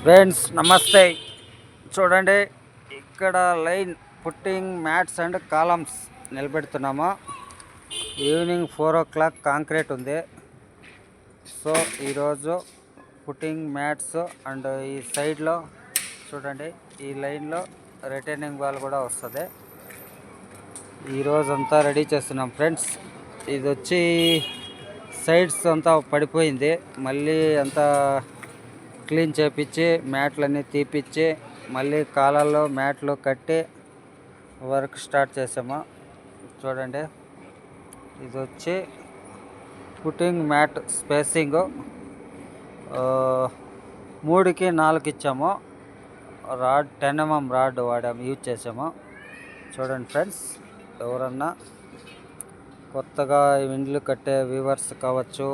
Friends నమస్తే. చూడండి, ఇక్కడ line putting mats and columns నిలబెడుతున్నాము. ఈవినింగ్ 4 o'clock కాంక్రీట్ ఉంది. సో ఈరోజు పుట్టింగ్ మ్యాట్స్ అండ్ ఈ సైడ్లో చూడండి, ఈ లైన్లో రిటైనింగ్ వాల్ కూడా వస్తుంది. ఈరోజు అంతా రెడీ చేస్తున్నాం ఫ్రెండ్స్. ఇది వచ్చి సైడ్స్ అంతా పడిపోయింది, మళ్ళీ అంతా క్లీన్ చేపించి మ్యాట్లన్నీ తీపిచ్చి మళ్ళీ కాలాల్లో మ్యాట్లు కట్టి వర్క్ స్టార్ట్ చేసాము. చూడండి, ఇది వచ్చి పుట్టింగ్ మ్యాట్ స్పేసింగ్ 3కి 4 ఇచ్చాము. రాడ్ 10 mm రాడ్ యూజ్ చేసాము. చూడండి ఫ్రెండ్స్, ఎవరన్నా కొత్తగా ఇండ్లు కట్టే వ్యూవర్స్ కావచ్చు,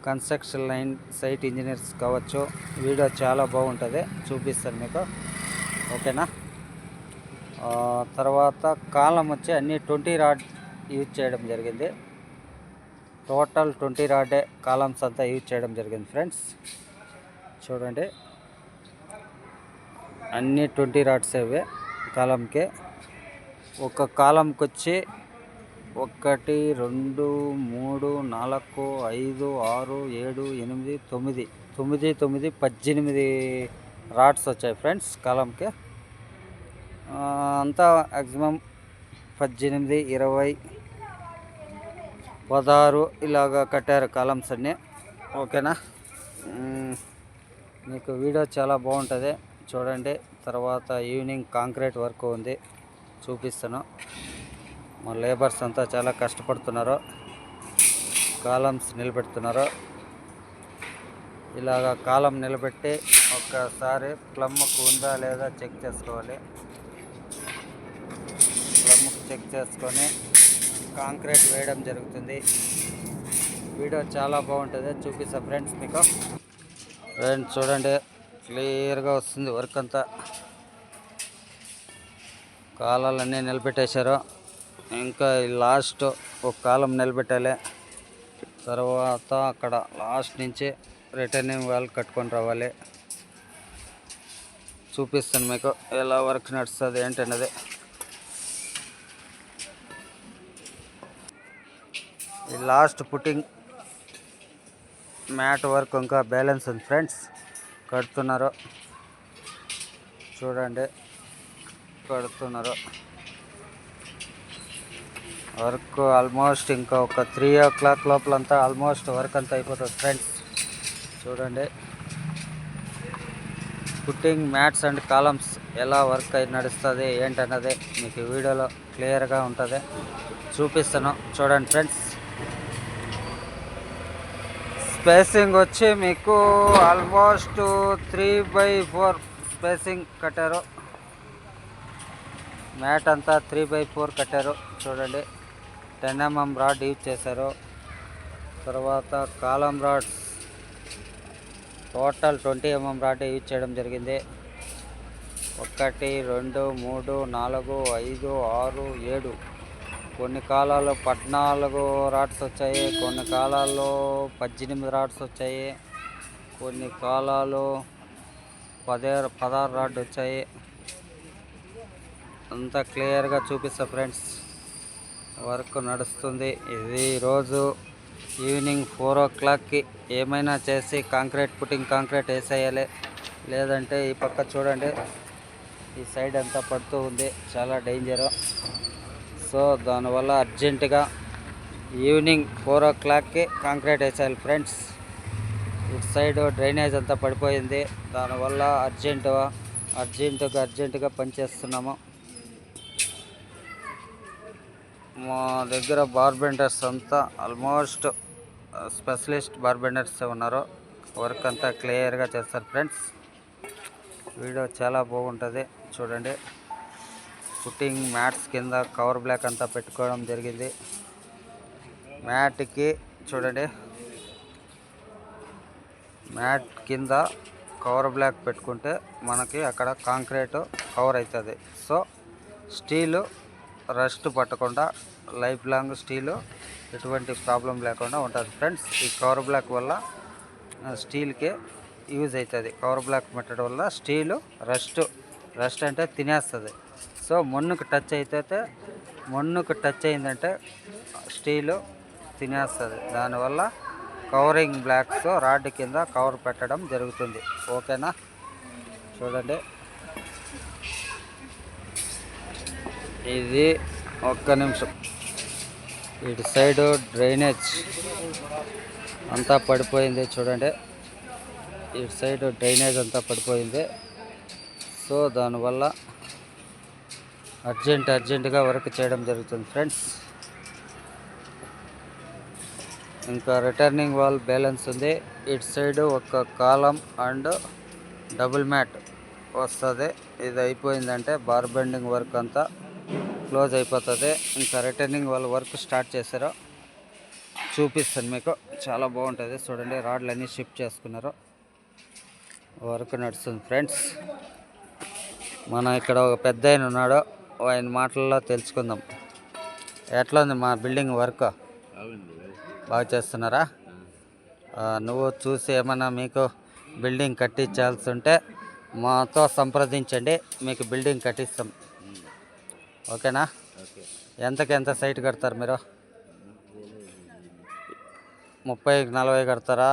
కన్స్ట్రక్షన్ లైన్ సైట్ ఇంజనీర్స్ కావచ్చు, వీడియో చాలా బాగుంటుంది, చూపిస్తాను మీకు. ఓకేనా? తర్వాత కాలం వచ్చి అన్ని 20 రాడ్ యూజ్ చేయడం జరిగింది. టోటల్ 20 రాడే కాలమ్స్ అంతా యూజ్ చేయడం జరిగింది ఫ్రెండ్స్. చూడండి, అన్ని 20 రాడ్స్ ఇవే కాలంకి. ఒక కాలంకి వచ్చి 1 2 3 4 5 6 7 8 9 18 రాడ్స్ వచ్చాయి ఫ్రెండ్స్ కాలంకి. అంతా మ్యాక్సిమం 18 20 16 ఇలాగా కట్టారు కాలమ్స్ అన్నీ. ఓకేనా? మీకు వీడియో చాలా బాగుంటుంది, చూడండి. తర్వాత ఈవినింగ్ కాంక్రీట్ వర్క్ ఉంది, చూపిస్తాను. మా లేబర్స్ అంతా చాలా కష్టపడుతున్నారు, కాలమ్స్ నిలబెడుతున్నారు. ఇలాగా కాలం నిలబెట్టి ఒక్కసారి ప్లమ్కు ఉందా లేదా చెక్ చేసుకోవాలి. ప్లమ్కు చెక్ చేసుకొని కాంక్రీట్ వేయడం జరుగుతుంది. వీడియో చాలా బాగుంటుంది, చూపిస్తా ఫ్రెండ్స్ మీకు. ఫ్రెండ్స్ చూడండి, క్లియర్గా వస్తుంది వర్క్ అంతా. కాలాలన్నీ నిలబెట్టేశారు. ఇంకా లాస్ట్ ఒక కాలం నిలబెట్టాలి. తర్వాత అక్కడ లాస్ట్ నుంచి రిటర్నింగ్ వాల్ కట్టుకొని రావాలి. చూపిస్తాను మీకు ఎలా వర్క్ నడుస్తుంది ఏంటన్నది. ఈ లాస్ట్ పుట్టింగ్ మ్యాట్ వర్క్ ఇంకా బ్యాలెన్స్ ఉంది ఫ్రెండ్స్, కడుతున్నారు. చూడండి, కడుతున్నారు. వర్క్ ఆల్మోస్ట్ ఇంకా ఒక 3 o'clock లోపలంతా ఆల్మోస్ట్ వర్క్ అంతా అయిపోతుంది ఫ్రెండ్స్. చూడండి, పుట్టింగ్ మ్యాట్స్ అండ్ కాలమ్స్ ఎలా వర్క్ నడుస్తుంది ఏంటన్నది మీకు వీడియోలో క్లియర్గా ఉంటుంది, చూపిస్తాను. చూడండి ఫ్రెండ్స్, స్పేసింగ్ వచ్చి మీకు ఆల్మోస్ట్ 3/4 స్పేసింగ్ కట్టారు. మ్యాట్ అంతా 3/4 కట్టారు. చూడండి, 10 mm రాడ్ యూజ్ చేశారు. తర్వాత column rods total 20 mm rod use చేయడం జరిగింది. 1 2 3 4 5 6 7 కొన్ని కాలాల్లో 14 రాడ్స్ వచ్చాయి, కొన్ని కాలాల్లో 18 రాడ్స్ వచ్చాయి, కొన్ని కాలాలు 16 రాడ్ వచ్చాయి. అంతా క్లియర్గా చూపిస్తా ఫ్రెండ్స్. వర్క్ నడుస్తుంది. ఇది ఈరోజు ఈవినింగ్ 4 o'clockకి ఏమైనా చేసి పుట్టింగ్ కాంక్రీట్ వేసేయాలి. లేదంటే ఈ పక్క చూడండి, ఈ సైడ్ అంతా పడుతూ ఉంది, చాలా డేంజరు. సో దానివల్ల అర్జెంటుగా ఈవినింగ్ 4 o'clockకి కాంక్రీట్ వేసేయాలి ఫ్రెండ్స్. ఇటు సైడ్ డ్రైనేజ్ అంతా పడిపోయింది, దానివల్ల అర్జెంటుగా పనిచేస్తున్నాము. మా దగ్గర బార్బెండర్స్ అంతా ఆల్మోస్ట్ స్పెషలిస్ట్ బార్బెండర్స్ ఉన్నారు. వర్క్ అంతా క్లియర్గా చేస్తారు ఫ్రెండ్స్. వీడియో చాలా బాగుంటుంది, చూడండి. పుట్టింగ్ మ్యాట్స్ కింద కవర్ బ్లాక్ అంతా పెట్టుకోవడం జరిగింది. మ్యాట్కి చూడండి, మ్యాట్ కింద కవర్ బ్లాక్ పెట్టుకుంటే మనకి అక్కడ కాంక్రీట్ కవర్ అవుతుంది. సో స్టీలు రస్ట్ పట్టకుండా లైఫ్ లాంగ్ స్టీలు ఎటువంటి ప్రాబ్లం లేకుండా ఉంటుంది ఫ్రెండ్స్. ఈ కవర్ బ్లాక్ వల్ల స్టీల్కి యూజ్ అవుతుంది. కవర్ బ్లాక్ పెట్టడం వల్ల స్టీలు రస్ట్ అంటే తినేస్తుంది. సో మన్నుకు టచ్ అయిందంటే స్టీలు తినేస్తుంది. దానివల్ల కవరింగ్ బ్లాక్స్ రాడ్ కింద కవర్ పెట్టడం జరుగుతుంది. ఓకేనా, చూడండి. ఇది ఒక్క నిమిషం. ఇటు సైడు డ్రైనేజ్ అంతా పడిపోయింది చూడండి. ఇటు సైడ్ డ్రైనేజ్ అంతా పడిపోయింది. సో దానివల్ల అర్జెంటుగా వర్క్ చేయడం జరుగుతుంది ఫ్రెండ్స్. ఇంకా రిటర్నింగ్ వాల్ బ్యాలెన్స్ ఉంది. ఇటు సైడ్ ఒక కాలం అండ్ డబుల్ మ్యాట్ వస్తుంది. ఇది అయిపోయిందంటే బార్ బెండింగ్ వర్క్ అంతా క్లోజ్ అయిపోతుంది. ఇంకా రిటర్నింగ్ వాల్ వర్క్ స్టార్ట్ చేశారు, చూపిస్తాను మీకు. చాలా బాగుంటుంది చూడండి. రాడ్లు అన్నీ షిఫ్ట్ చేసుకున్నారు, వర్క్ నడుస్తుంది ఫ్రెండ్స్. మన ఇక్కడ ఒక పెద్ద ఆయన ఉన్నాడు, ఆయన మాటల్లో తెలుసుకుందాం. ఎట్లా ఉంది మా బిల్డింగ్ వర్క్? బాగా చేస్తున్నారా? నువ్వు చూసి ఏమన్నా మీకు బిల్డింగ్ కట్టించాల్సి ఉంటే మాతో సంప్రదించండి, మీకు బిల్డింగ్ కట్టిస్తాం. ఓకేనా? ఎంత సైట్ కడతారు మీరు? 30కి 40 కడతారా?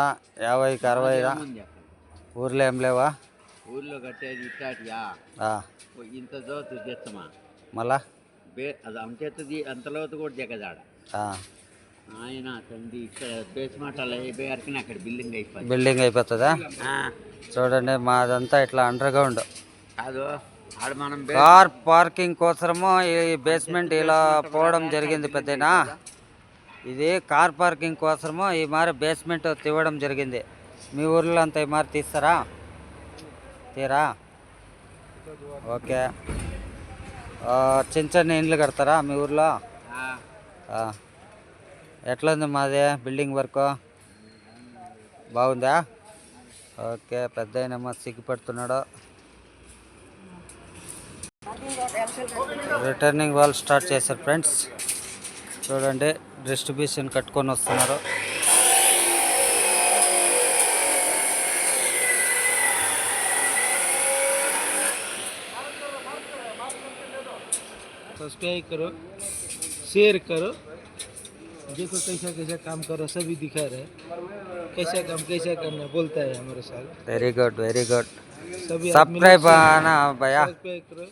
50కి 60? ఊర్లో ఏం లేవా? ఊర్లో కట్టేది ఇంత లోతు చేస్తామా? మళ్ళా అది అంతేది, అంత లోతు కూడా దిగదాడ. ఆయన తండ్రి ఇక్కడ బేస్మెంట్ అలా అయిపోయారికి అక్కడ బిల్డింగ్ అయిపోతుందా? చూడండి, మాదంతా ఇట్లా అండర్ గ్రౌండ్ కాదు. ఆడ మనం కార్ పార్కింగ్ కోసము ఈ బేస్మెంట్ ఇలా పోవడం జరిగింది పెద్దనా. ఇది కార్ పార్కింగ్ కోసము ఈ మారి బేస్మెంట్ తీవడం జరిగింది. మీ ఊర్లో అంతా ఈ మారి తీరా? ఓకే. చిన్న ఇండ్లు కడతారా మీ ఊర్లో? ఎట్లా ఉంది మాది బిల్డింగ్ వర్క్? బాగుందా? ఓకే. పెద్ద అయినమ్మా సిగ్గుపడుతున్నాడు. రిటర్నింగ్ వాల్ స్టార్ట్ చేశారు ఫ్రెండ్స్. చూడండి, డిస్ట్రిబ్యూషన్ కట్టుకొని వస్తున్నారు. सब्सक्राइब करो, शेयर करो, देखो कैसा काम करो, सभी दिखा रहे कैसा काम कैसा करना बोलता है हमारे साथ. वेरी गुड सभी सब्सक्राइब आना भैया, करो,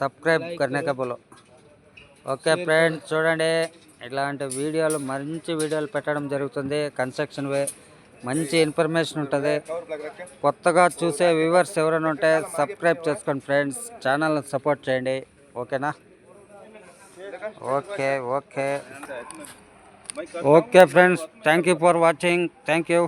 సబ్స్క్రైబ్ करने का बोलो. ఓకే ఫ్రెండ్స్, చూడండి ఇలాంటి వీడియోలు మంచి వీడియోలు పెట్టడం జరుగుతుంది. కన్స్ట్రక్షన్ మంచి ఇన్ఫర్మేషన్ ఉంటుంది. కొత్తగా చూసే వ్యూవర్స్ ఎవరైనా ఉంటే సబ్స్క్రైబ్ చేసుకోండి ఫ్రెండ్స్. ఛానల్ని సపోర్ట్ చేయండి. ఓకేనా? Okay friends, thank you for watching. Thank you.